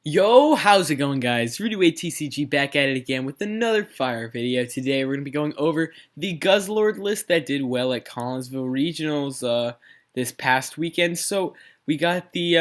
Yo, how's it going, guys? Rudy TCG back at it again with another fire video. Today we're going to be going over the Guzzlord list that did well at Collinsville Regionals this past weekend. So we got the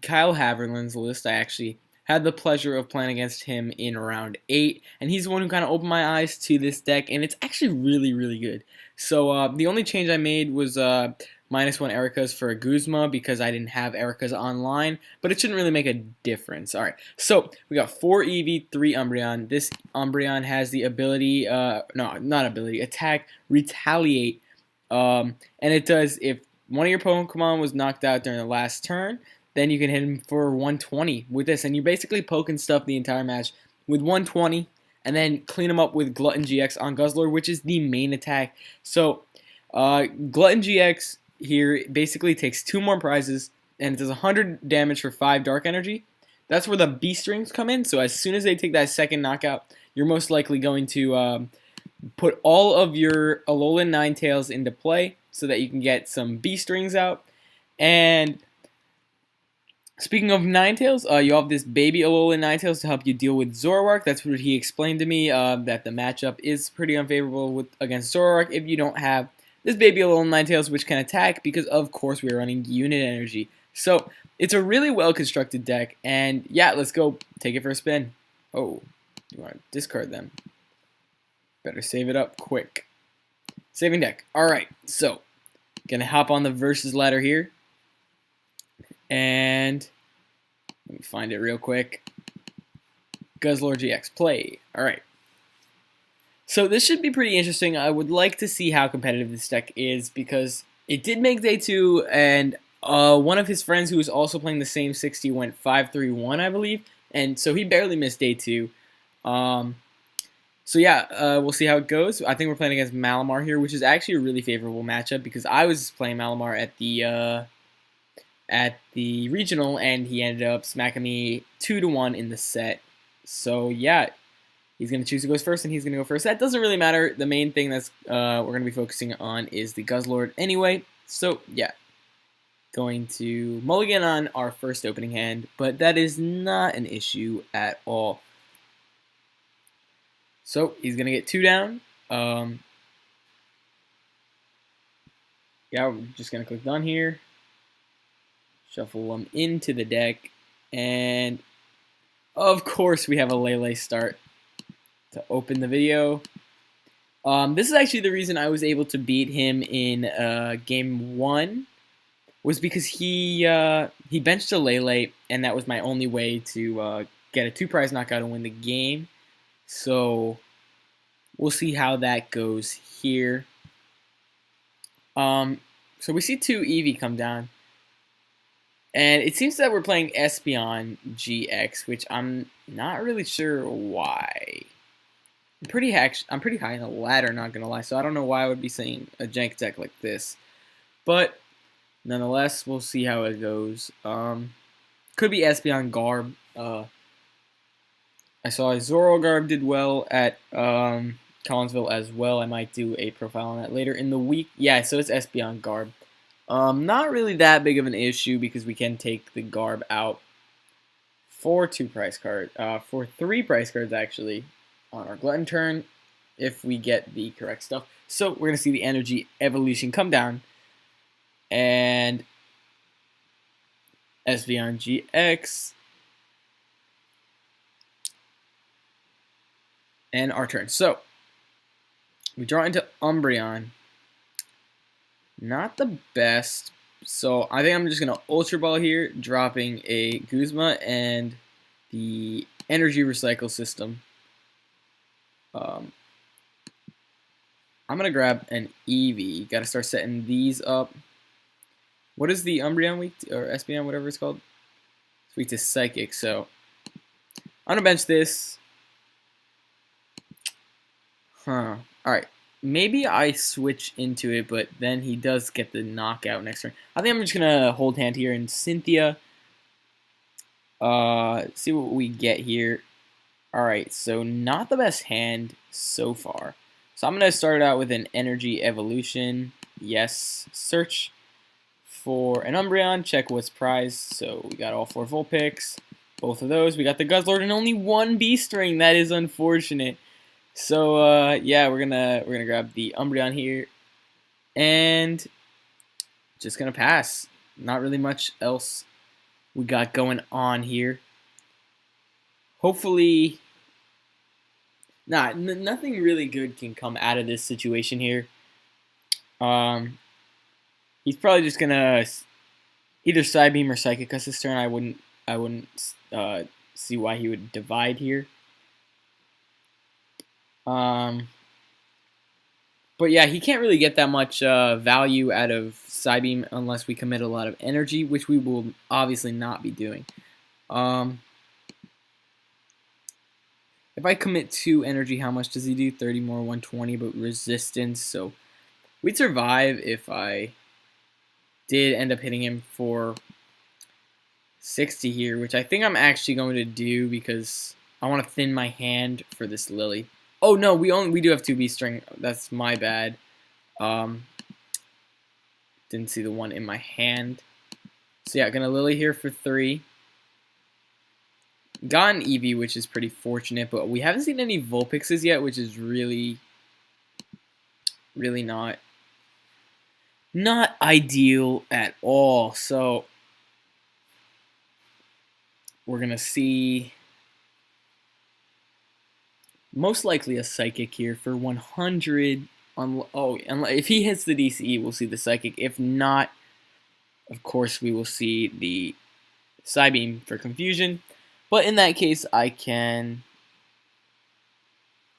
Kyle Haverland's list. I actually had the pleasure of playing against him in round 8, and he's the one who kind of opened my eyes to this deck, and it's actually really good. So the only change I made was -1 Erica's for a Guzma because I didn't have Erica's online, but it shouldn't really make a difference. Alright, so we got 4 Eevee, 3 Umbreon. This Umbreon has the ability, no, not ability, attack, retaliate, and it does if one of your Pokemon was knocked out during the last turn, then you can hit him for 120 with this, and you're basically poking stuff the entire match with 120, and then clean them up with Glutton GX on Guzzlord, which is the main attack. So, Glutton GX here basically takes 2 more prizes, and it does 100 damage for 5 dark energy. That's where the beast rings come in, so as soon as they take that second knockout, you're most likely going to put all of your alolan ninetales into play so that you can get some beast rings out. And speaking of ninetales, you have this baby alolan ninetales to help you deal with Zoroark. That's what he explained to me, that the matchup is pretty unfavorable against Zoroark if you don't have this baby alolan ninetales, which can attack because, of course, we are running unit energy. So it's a really well-constructed deck, and yeah, let's go take it for a spin. Oh, you want to discard them. Better save it up quick. Saving deck. Alright, so gonna hop on the versus ladder here. And let me find it real quick. Guzzlord GX, play. Alright. So this should be pretty interesting. I would like to see how competitive this deck is because it did make day 2, and one of his friends who was also playing the same 60 went 5-3-1, I believe, and so he barely missed day 2. So yeah, we'll see how it goes. I think we're playing against Malamar here, which is actually a really favorable matchup because I was playing Malamar at the regional, and he ended up smacking me 2-1 in the set. So yeah. He's going to choose who goes first, and he's going to go first. That doesn't really matter. The main thing that's we're going to be focusing on is the Guzzlord anyway. So, yeah. Going to mulligan on our first opening hand, but that is not an issue at all. So, he's going to get 2 down. Yeah, we're just going to click done here. Shuffle them into the deck. And, of course, we have a Lele start to open the video. This is actually the reason I was able to beat him in game 1, was because he benched a Lele, and that was my only way to get a 2-prize knockout and win the game. So we'll see how that goes here. So we see 2 Eevee come down, and it seems that we're playing Espeon GX, which I'm not really sure why. I'm pretty high in the ladder, not gonna lie, so I don't know why I would be saying a jank deck like this. But nonetheless, we'll see how it goes. Could be Espeon Garb. I saw Zoroark did well at Collinsville as well. I might do a profile on that later in the week. Yeah, so it's Espeon Garb. Not really that big of an issue because we can take the Garb out for 2 price cards, for 3 price cards actually, on our Glutton turn, if we get the correct stuff. So we're going to see the energy evolution come down, and Espeon GX, and our turn. So we draw into Umbreon. Not the best, so I think I'm just going to Ultra Ball here, dropping a Guzma and the Energy Recycle System. I'm going to grab an Eevee. Got to start setting these up. What is the Umbreon weak to, or Espeon, whatever it's called? It's weak to Psychic, so I'm going to bench this. Alright. Maybe I switch into it, but then he does get the knockout next turn. I think I'm just going to hold hand here in Cynthia. See what we get here. Alright, so not the best hand so far. So I'm going to start out with an Energy Evolution. Yes. Search for an Umbreon. Check what's prized. So we got all 4 Vulpix. both of those. We got the Guzzlord and only one B-string. That is unfortunate. So yeah, we're gonna grab the Umbreon here and just gonna pass. Not really much else we got going on here. Hopefully, nothing really good can come out of this situation here. He's probably just gonna either Side Beam or Psychic us this turn. I wouldn't see why he would divide here. But yeah, he can't really get that much value out of Side Beam unless we commit a lot of energy, which we will obviously not be doing. If I commit 2 energy, how much does he do? 30 more, 120, but resistance. So we'd survive if I did end up hitting him for 60 here, which I think I'm actually going to do because I want to thin my hand for this Lily. Oh no, we do have 2 B-string. That's my bad. Didn't see the one in my hand. So yeah, gonna Lily here for 3. Got an Eevee, which is pretty fortunate, but we haven't seen any Vulpixes yet, which is really not ideal at all. So we're gonna see most likely a Psychic here for 100. If he hits the DCE, we'll see the Psychic. If not, of course, we will see the Side Beam for confusion. But in that case, I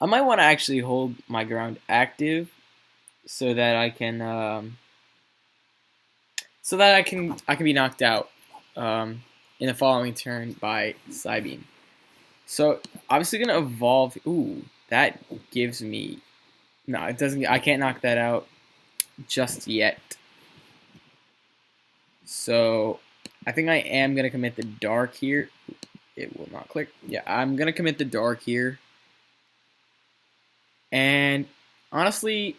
might want to actually hold my ground active so that I can be knocked out in the following turn by Side Beam. So obviously gonna evolve. Ooh, that gives me it doesn't. I can't knock that out just yet. So I think I am gonna commit the Dark here. It will not click. Yeah, I'm gonna commit the Dark here. And honestly,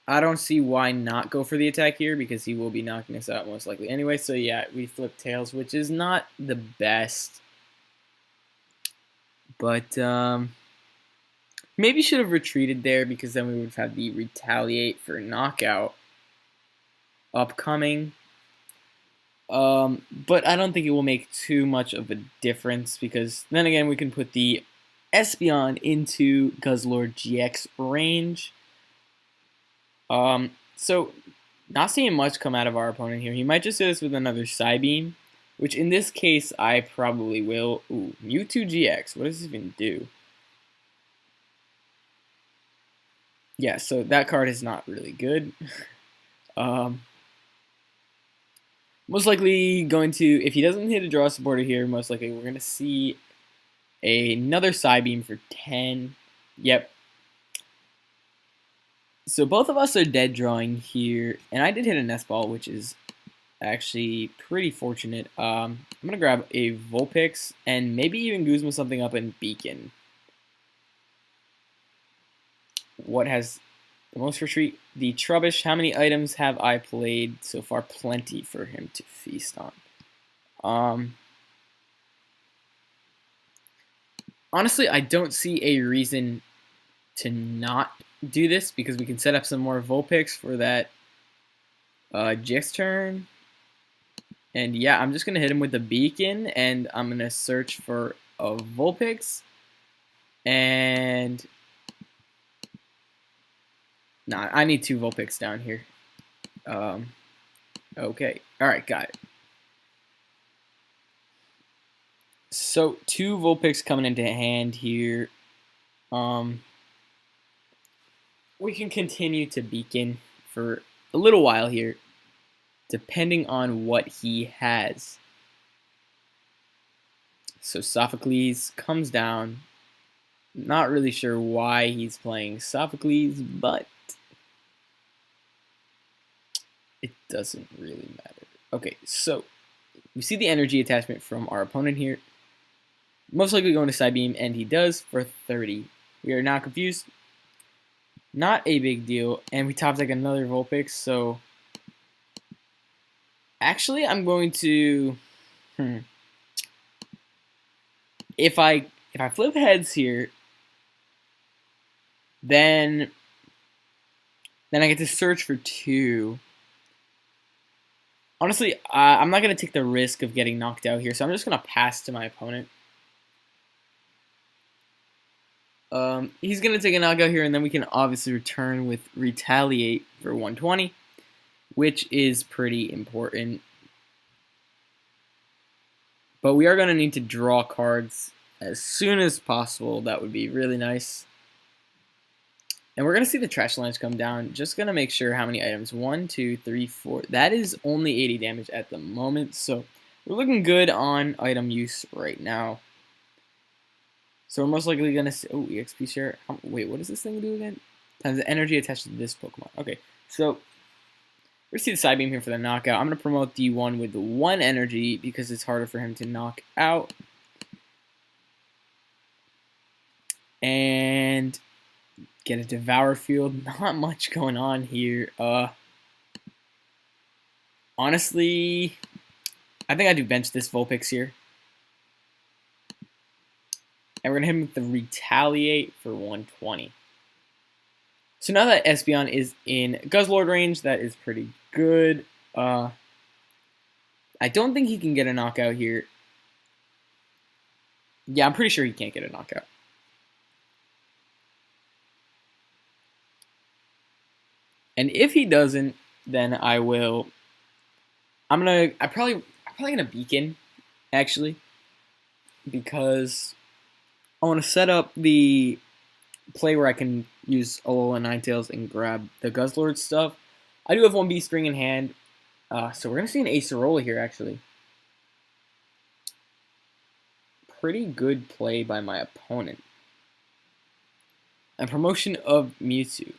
I don't see why not go for the attack here because he will be knocking us out most likely anyway. So yeah, we flip Tails, which is not the best. But maybe should have retreated there because then we would have had the Retaliate for knockout upcoming. But I don't think it will make too much of a difference because then again we can put the Espeon into Guzzlord GX range. So not seeing much come out of our opponent here. He might just hit us with another Side Beam, which in this case I probably will. Ooh, Mewtwo GX. What does this even do? Yeah, so that card is not really good. Most likely going to, if he doesn't hit a draw supporter here, most likely we're going to see another Side Beam for 10. Yep. So both of us are dead drawing here, and I did hit a Nest Ball, which is actually pretty fortunate. I'm going to grab a Vulpix and maybe even Guzma something up in Beacon. What has the most retreat? The Trubbish. How many items have I played so far? Plenty for him to feast on. Honestly, I don't see a reason to not do this because we can set up some more Vulpix for that GX turn. And yeah, I'm just going to hit him with the Beacon, and I'm going to search for a Vulpix. And I need 2 Vulpix down here. Okay. Alright, got it. So 2 Vulpix coming into hand here. We can continue to Beacon for a little while here, depending on what he has. So Sophocles comes down. Not really sure why he's playing Sophocles, but it doesn't really matter. Okay, so we see the energy attachment from our opponent here. Most likely going to Side Beam, and he does for 30. We are now confused. Not a big deal, and we top deck another Vulpix, so actually I'm going to if I flip heads here, then I get to search for 2. Honestly, I'm not going to take the risk of getting knocked out here, so I'm just going to pass to my opponent. He's going to take a knockout here, and then we can obviously return with retaliate for 120, which is pretty important. But we are going to need to draw cards as soon as possible. That would be really nice. And we're going to see the trash lines come down. Just going to make sure how many items. 1, 2, 3, 4. That is only 80 damage at the moment. So we're looking good on item use right now. So we're most likely going to see... Oh, EXP share. Wait, what does this thing do again? Times the energy attached to this Pokemon. Okay, so we're going to see the side beam here for the knockout. I'm going to promote D1 with the 1 energy because it's harder for him to knock out. And get a Devour Field. Not much going on here. Honestly, I think I do bench this Vulpix here. And we're going to hit him with the Retaliate for 120. So now that Espeon is in Guzzlord range, that is pretty good. I don't think he can get a knockout here. Yeah, I'm pretty sure he can't get a knockout. And if he doesn't, then I will. I'm probably gonna beacon, actually, because I want to set up the play where I can use alolan ninetales and grab the Guzzlord stuff. I do have 1 B string in hand, so we're gonna see an Acerola here actually. Pretty good play by my opponent. And promotion of Mewtwo.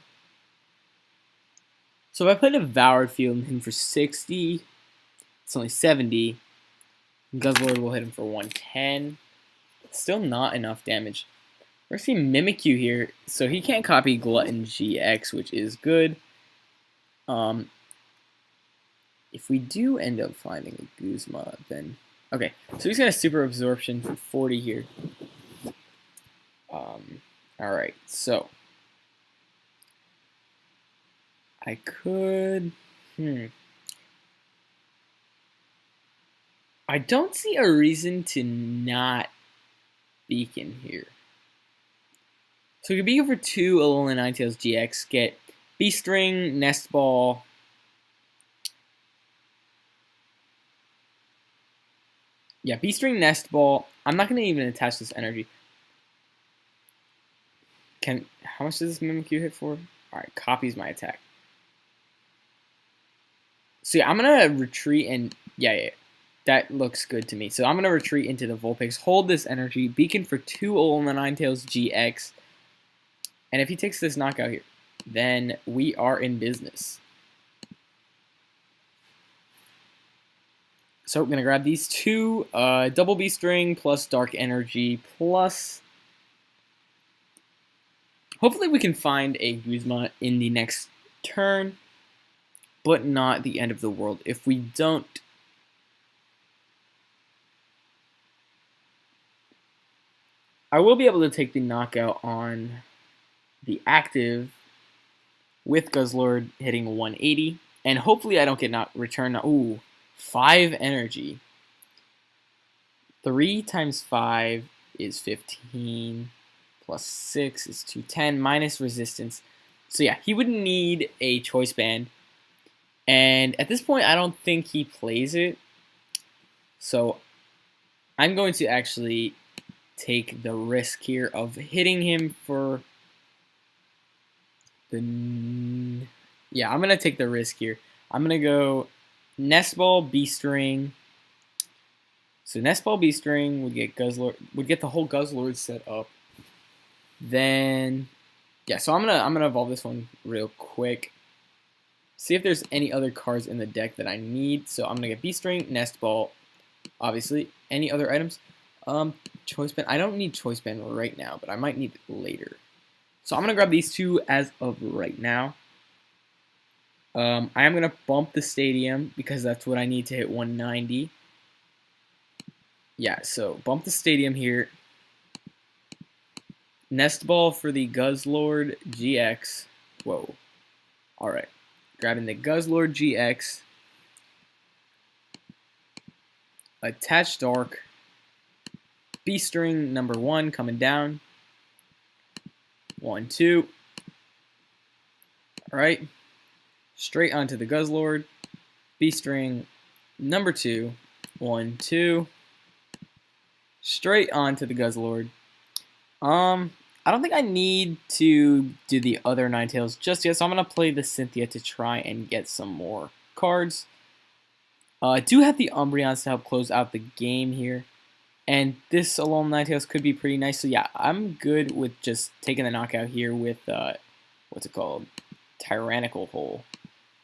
So if I put a Devoured Field in him for 60, it's only 70. Guzzlord will hit him for 110. Still not enough damage. We're going to see Mimikyu here, so he can't copy Glutton GX, which is good. If we do end up finding a Guzma, then... Okay, so he's going to Super Absorption for 40 here. Alright, so... I could... I don't see a reason to not beacon here. So we could beacon for 2 alolan ninetales GX, get B-String, Nest Ball. Yeah, B-String, Nest Ball. I'm not going to even attach this energy. How much does this Mimikyu hit for? Alright, copies my attack. So yeah, I'm going to retreat and... Yeah. That looks good to me. So I'm going to retreat into the Vulpix, hold this energy, beacon for 2 alolan ninetales GX. And if he takes this knockout here, then we are in business. So we're going to grab these 2, double B-String plus Dark Energy plus... Hopefully we can find a Guzma in the next turn, but not the end of the world. If we don't... I will be able to take the knockout on the active with Guzzlord hitting 180. And hopefully I don't get return. Ooh, 5 energy. 3 times 5 is 15. Plus 6 is 210 minus resistance. So yeah, he would need a choice band. And at this point, I don't think he plays it. So I'm going to actually take the risk here of hitting him for the... Yeah, I'm going to take the risk here. I'm going to go Nest Ball, B-String. So Nest Ball, B-String would get Guzzlord, would get the whole Guzzlord set up. Then, yeah, so I'm gonna evolve this one real quick. See if there's any other cards in the deck that I need. So I'm gonna get B-String, Nest Ball, obviously. Any other items? Choice Band. I don't need Choice Band right now, but I might need it later. So I'm gonna grab these 2 as of right now. I am gonna bump the stadium because that's what I need to hit 190. Yeah, so bump the stadium here. Nest Ball for the Guzzlord GX. Whoa. Alright. Grabbing the Guzzlord GX. Attach Dark. Beast Ring number 1 coming down. 1, 2. Alright. Straight onto the Guzzlord. Beast Ring number 2. 1, 2. Straight onto the Guzzlord. I don't think I need to do the other Ninetales just yet, so I'm going to play the Cynthia to try and get some more cards. I do have the Umbreons to help close out the game here, and this alolan Ninetales could be pretty nice, so yeah, I'm good with just taking the knockout here with, what's it called? Tyrannical Hole.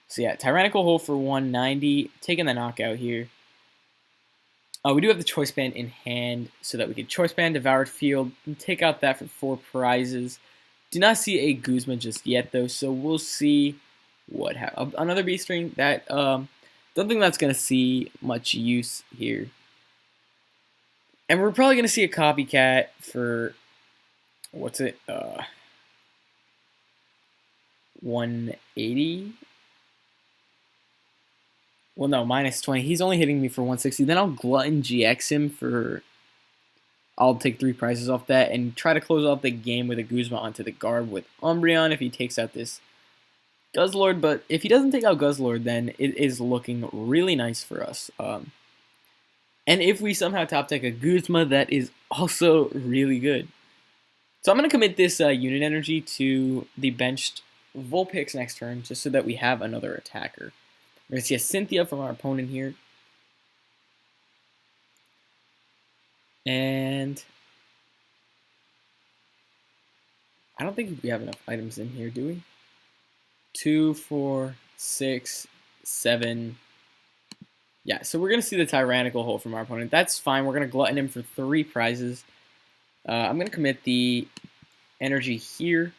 So yeah, Tyrannical Hole for 190, taking the knockout here. We do have the Choice Band in hand so that we can Choice Band Devoured Field and take out that for 4 prizes. Do not see a Guzma just yet though, so we'll see what happens. Another Beast Ring that don't think that's gonna see much use here. And we're probably gonna see a copycat for what's it? 180. Well, no, minus 20. He's only hitting me for 160. Then I'll Glutton GX him for... I'll take 3 prizes off that and try to close off the game with a Guzma onto the guard with Umbreon if he takes out this Guzzlord. But if he doesn't take out Guzzlord, then it is looking really nice for us. And if we somehow top deck a Guzma, that is also really good. So I'm going to commit this unit energy to the benched Vulpix next turn just so that we have another attacker. We're going to see a Cynthia from our opponent here. And I don't think we have enough items in here, do we? 2, 4, 6, 7. Yeah, so we're going to see the Tyrannical Hole from our opponent. That's fine. We're going to glutton him for 3 prizes. I'm going to commit the energy here.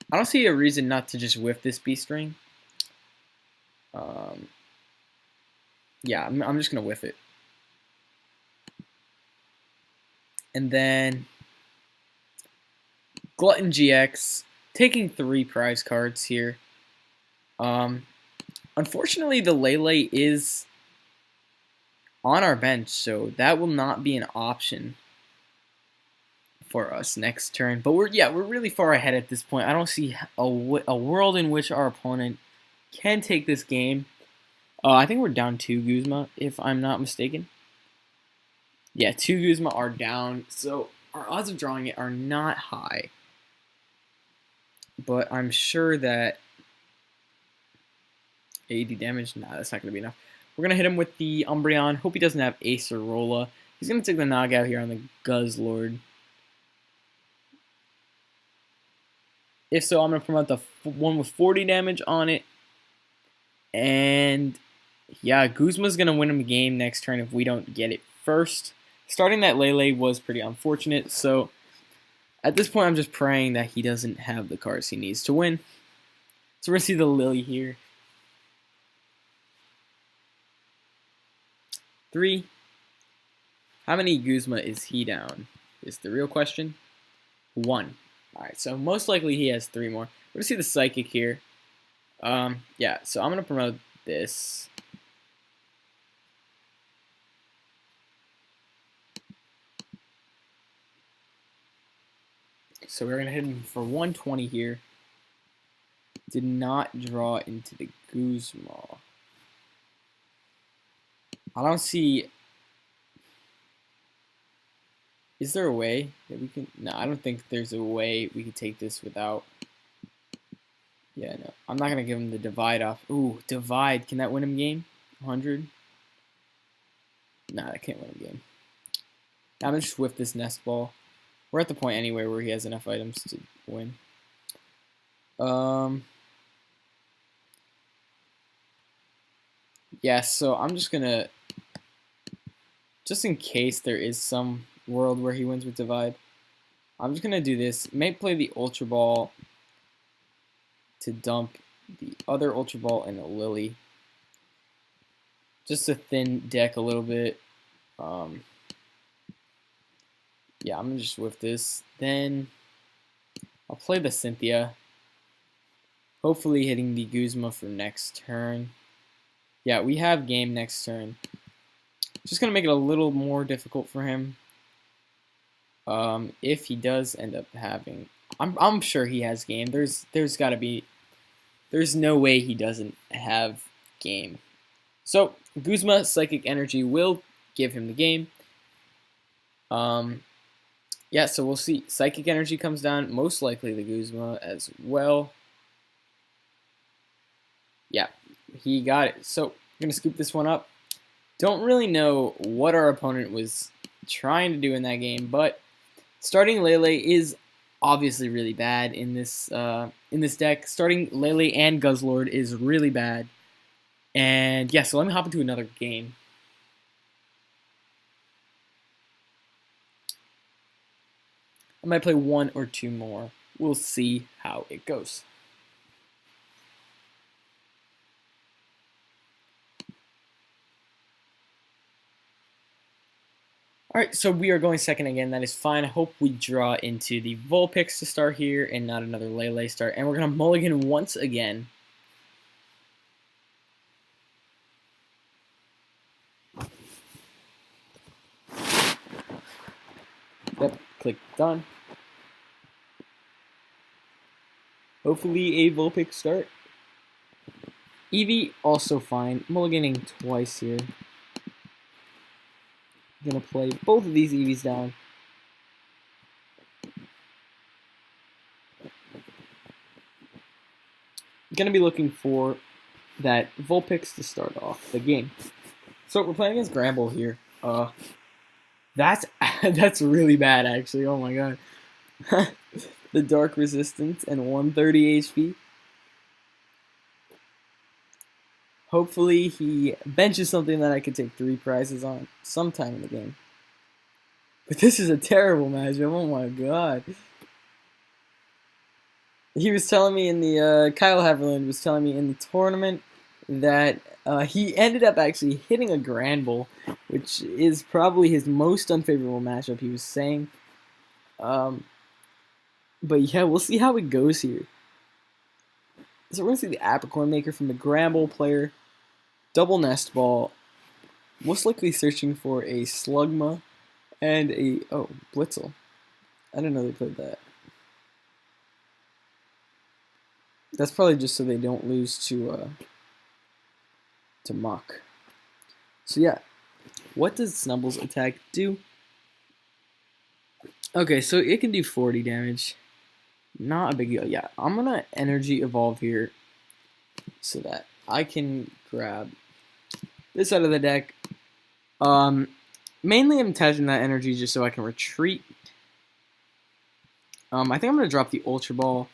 I don't see a reason not to just whiff this Beast Ring. Yeah, I'm just going to whiff it. And then Glutton GX, taking 3 prize cards here. Unfortunately, the Lele is on our bench, so that will not be an option for us next turn. But we're really far ahead at this point. I don't see a world in which our opponent can take this game. I think we're down 2 Guzma, if I'm not mistaken. Yeah, 2 Guzma are down, so our odds of drawing it are not high. But I'm sure that 80 damage, nah, that's not going to be enough. We're going to hit him with the Umbreon. Hope he doesn't have Acerola. He's going to take the knockout here on the Guzzlord. If so, I'm going to promote the one with 40 damage on it. And yeah, Guzma's going to win him the game next turn if we don't get it first. Starting that Lele was pretty unfortunate, so at this point I'm just praying that he doesn't have the cards he needs to win. So we're going to see the Lily here. 3. How many Guzma is he down? Is the real question. 1. Alright, so most likely he has 3 more. We're going to see the Psychic here. Yeah, so I'm going to promote this. So we're going to hit him for 120 here. Did not draw into the Guzma. I don't see... Is there a way that we can... No, I don't think there's a way we can take this without... Yeah, no. I'm not going to give him the Divide off. Ooh, Divide. Can that win him game? 100? Nah, that can't win him game. I'm going to just whiff this Nest Ball. We're at the point anyway where he has enough items to win. Yeah, so I'm just going to... Just in case there is some world where he wins with Divide, I'm just going to do this. May play the Ultra Ball to dump the other Ultra Ball and a Lily. Just to thin deck a little bit. Yeah, I'm gonna just whiff this. Then I'll play the Cynthia. Hopefully hitting the Guzma for next turn. Yeah, we have game next turn. Just gonna make it a little more difficult for him. If he does end up having, I'm sure he has game. There's gotta be, there's no way he doesn't have game. So Guzma Psychic Energy will give him the game. Yeah, so we'll see. Psychic Energy comes down, most likely the Guzma as well. Yeah, he got it. So I'm gonna scoop this one up. Don't really know what our opponent was trying to do in that game, but starting Lele is obviously really bad in this deck. Starting Lele and Guzzlord is really bad. And yeah, so let me hop into another game. I might play one or two more. We'll see how it goes. Alright, so we are going second again. That is fine. I hope we draw into the Vulpix to start here and not another Lele start. And we're going to mulligan once again. Yep, click done. Hopefully a Vulpix start. Eevee, also fine. Mulliganing twice here. I'm going to play both of these Eevees down. Going to be looking for that Vulpix to start off the game. So we're playing against Gramble here. That's really bad actually. Oh my god. The Dark Resistance and 130 HP. Hopefully he benches something that I could take 3 prizes on sometime in the game. But this is a terrible matchup. Oh my god. He was telling me in the Kyle Haverland was telling me in the tournament that he ended up actually hitting a Granbull, which is probably his most unfavorable matchup, he was saying. But yeah, we'll see how it goes here. So we're going to see the Apricorn Maker from the Granbull player. Double Nest Ball. Most likely searching for a Slugma and a... oh, Blitzel. I didn't know they played that. That's probably just so they don't lose to Mach. So yeah, what does Snubble's attack do? Okay, so it can do 40 damage. Not a big deal. Yeah, I'm gonna Energy Evolve here so that I can grab this out of the deck. Mainly I'm attaching that energy just so I can retreat. I think I'm gonna drop the Ultra Ball,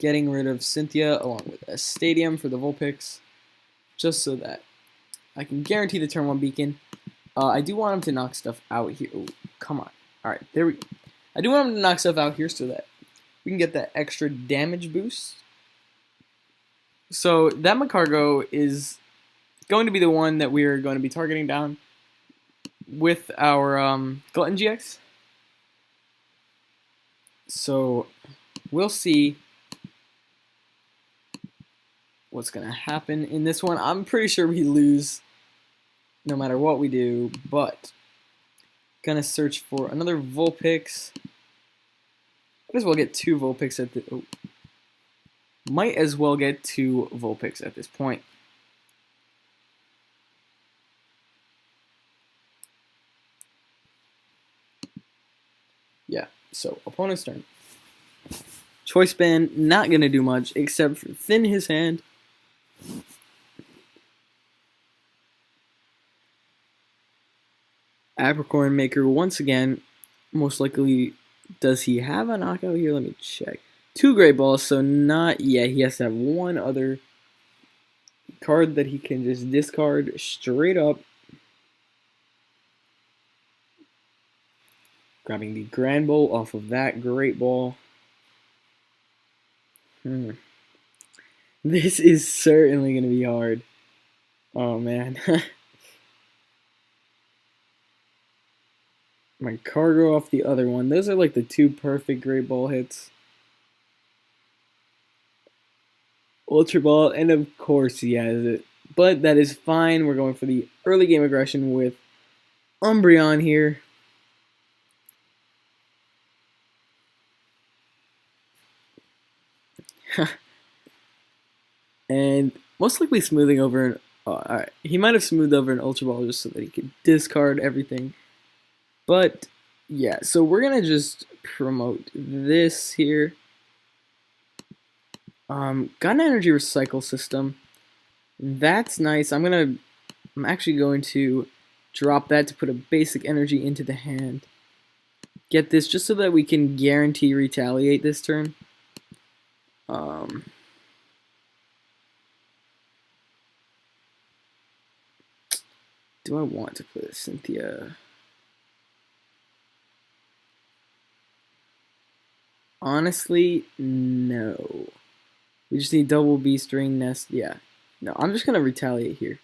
getting rid of Cynthia along with a Stadium for the Vulpix, just so that I can guarantee the turn 1 beacon. I do want him to knock stuff out here. Oh, come on. Alright, there we go. I do want him to knock stuff out here so that we can get that extra damage boost. So that Macargo is going to be the one that we are going to be targeting down with our Glutton GX. So we'll see what's going to happen in this one. I'm pretty sure we lose no matter what we do, but gonna search for another Vulpix. Might as well get 2 Vulpix at the... oh. Might as well get 2 Vulpix at this point. Yeah, so opponent's turn. Choice Band, not gonna do much except for thin his hand. Apricorn Maker once again, most likely, does he have a knockout here? Let me check. 2 Great Balls, so not yet. He has to have 1 other card that he can just discard straight up. Grabbing the Grand Bowl off of that Great Ball. This is certainly going to be hard. Oh, man. my cargo off the other one. Those are like the two perfect Great Ball hits. Ultra Ball, and of course he has it. But that is fine. We're going for the early game aggression with Umbreon here. And most likely smoothing over an... alright. He might have smoothed over an Ultra Ball just so that he could discard everything. But, yeah. So we're going to just promote this here. Got an energy recycle system. That's nice. I'm actually going to drop that to put a basic energy into the hand. Get this just so that we can guarantee retaliate this turn. Do I want to play Cynthia? Honestly, no. We just need double B string nest. Yeah. No, I'm just going to retaliate here.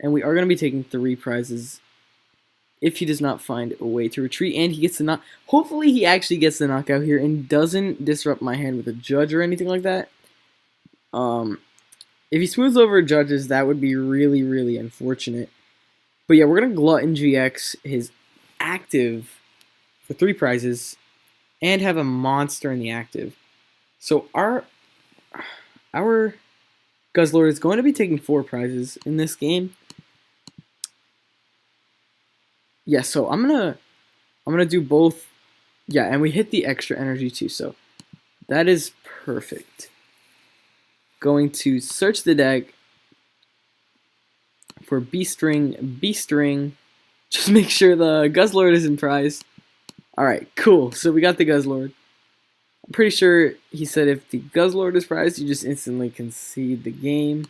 And we are going to be taking 3 prizes if he does not find a way to retreat. And he gets the knock. Hopefully he actually gets the knockout here and doesn't disrupt my hand with a judge or anything like that. If he smooths over judges, that would be really, really unfortunate. But yeah, we're going to Glutton GX his active for 3 prizes and have a monster in the active. So our Guzzlord is going to be taking 4 prizes in this game. Yeah, so I'm gonna do both. Yeah, and we hit the extra energy too, so that is perfect. Going to search the deck for B string. Just make sure the Guzzlord is in prize. Alright, cool. So we got the Guzzlord. I'm pretty sure he said if the Guzzlord is prized, you just instantly concede the game.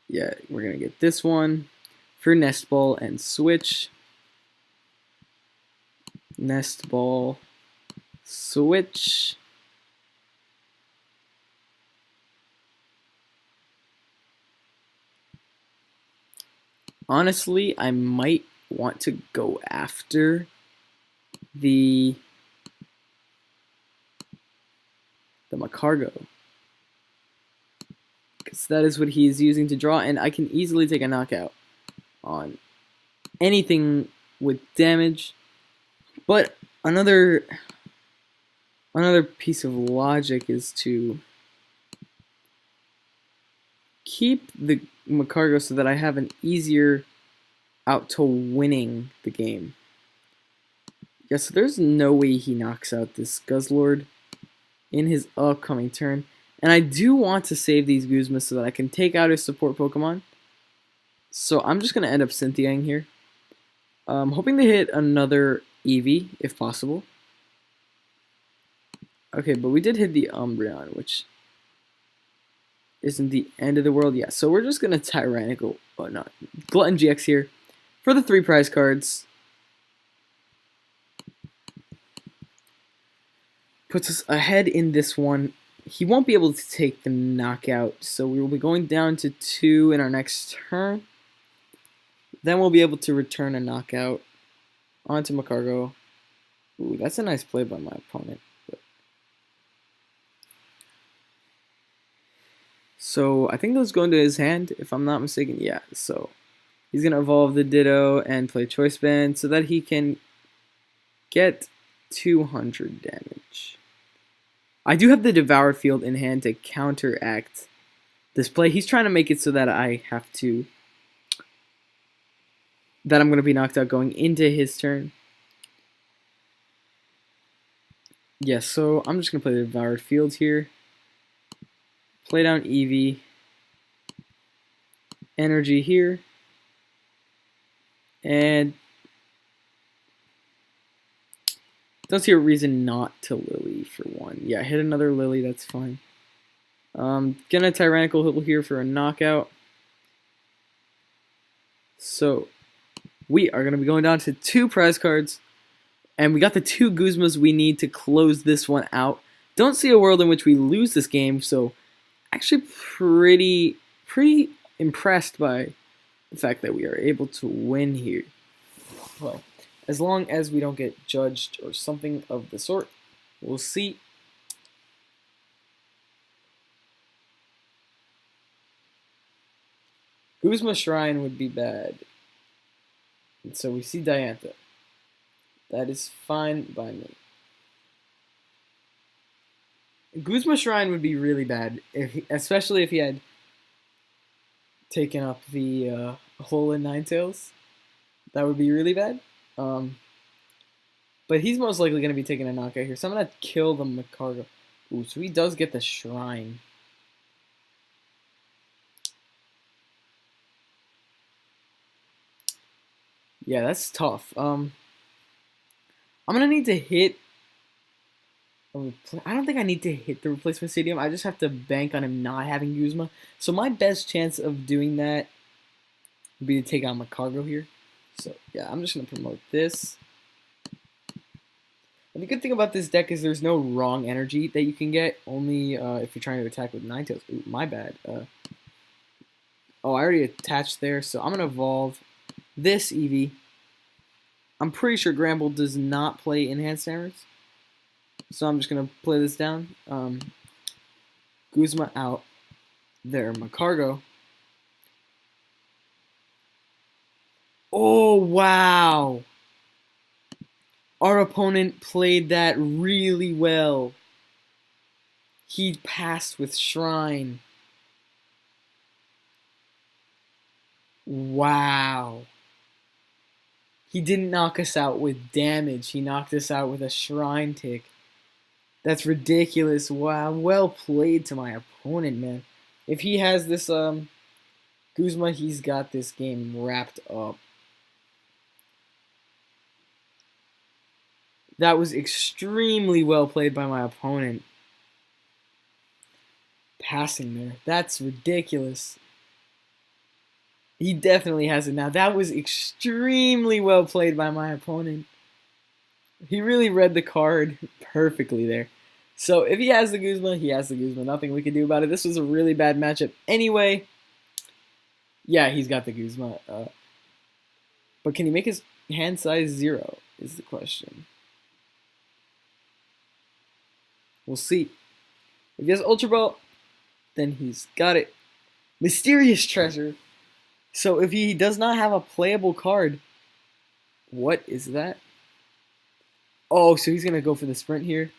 Yeah, we're gonna get this one for Nest Ball and switch. Nest Ball, switch. Honestly, I might want to go after the Macargo, because that is what he is using to draw, and I can easily take a knockout on anything with damage. But another piece of logic is to keep the Macargo so that I have an easier out to winning the game. Yeah, so there's no way he knocks out this Guzzlord in his upcoming turn. And I do want to save these Guzmas so that I can take out his support Pokemon. So I'm just going to end up Cynthiaing here. Hoping to hit another Eevee, if possible. Okay, but we did hit the Umbreon, which isn't the end of the world. Yeah, so we're just going to Tyrannical, oh no, Glutton GX here for the 3 prize cards. Puts us ahead in this one. He won't be able to take the knockout, so we will be going down to 2 in our next turn. Then we'll be able to return a knockout onto Macargo. Ooh, that's a nice play by my opponent. So I think those go into his hand, if I'm not mistaken. Yeah, so he's going to evolve the Ditto and play Choice Band so that he can get 200 damage. I do have the Devoured Field in hand to counteract this play. He's trying to make it so that I'm going to be knocked out going into his turn. Yeah, so I'm just going to play the Devoured Field here. Play down Eevee. Energy here. And don't see a reason not to Lily for 1. Yeah, hit another Lily, that's fine. Gonna Tyrannical Hill here for a knockout. So we are gonna be going down to 2 prize cards. And we got the 2 Guzmas we need to close this one out. Don't see a world in which we lose this game, so actually pretty impressed by the fact that we are able to win here. Well, as long as we don't get judged or something of the sort, we'll see. Guzma Shrine would be bad. And so we see Diantha. That is fine by me. Guzma Shrine would be really bad, especially if he had taken up the alolan ninetales. That would be really bad. But he's most likely going to be taking a knockout here. So I'm going to kill the Macargo. Ooh, so he does get the shrine. Yeah, that's tough. I'm going to need to hit... I don't think I need to hit the replacement stadium. I just have to bank on him not having Guzma. So my best chance of doing that would be to take on Macargo here. So yeah, I'm just going to promote this. And the good thing about this deck is there's no wrong energy that you can get, only if you're trying to attack with ninetales. Ooh, my bad. Oh, I already attached there, so I'm going to evolve this Eevee. I'm pretty sure Gramble does not play Enhanced Hammers, so I'm just going to play this down. Guzma out. There, Macargo. Oh, wow! Our opponent played that really well. He passed with Shrine. Wow. He didn't knock us out with damage. He knocked us out with a Shrine tick. That's ridiculous. Wow. Well played to my opponent, man. If he has this Guzma, he's got this game wrapped up. That was extremely well played by my opponent. Passing there. That's ridiculous. He definitely has it now. That was extremely well played by my opponent. He really read the card perfectly there. So if he has the Guzma, he has the Guzma. Nothing we can do about it. This was a really bad matchup anyway. Yeah, he's got the Guzma. But can he make his hand size 0 is the question. We'll see. If he has Ultra Ball, then he's got it. Mysterious Treasure. So if he does not have a playable card, what is that? Oh, so he's going to go for the sprint here.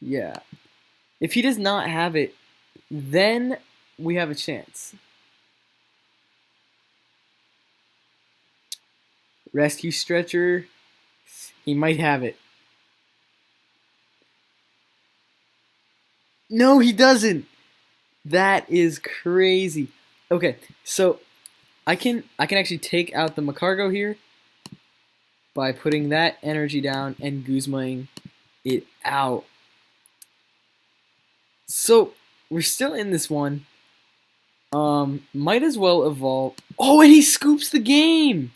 Yeah. If he does not have it, then we have a chance. Rescue Stretcher. He might have it. No, he doesn't. That is crazy. Okay, so I can actually take out the Macargo here by putting that energy down and Guzmaing it out. So we're still in this one. Might as well evolve. Oh, and he scoops the game.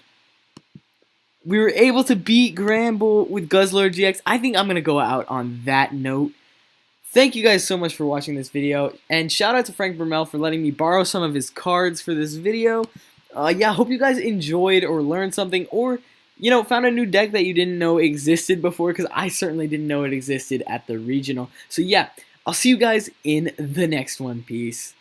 We were able to beat Gramble with Guzzlord GX. I think I'm gonna go out on that note. Thank you guys so much for watching this video, and shout out to Frank Bermel for letting me borrow some of his cards for this video. Yeah, hope you guys enjoyed or learned something, or, you know, found a new deck that you didn't know existed before, because I certainly didn't know it existed at the regional. So yeah, I'll see you guys in the next one. Peace.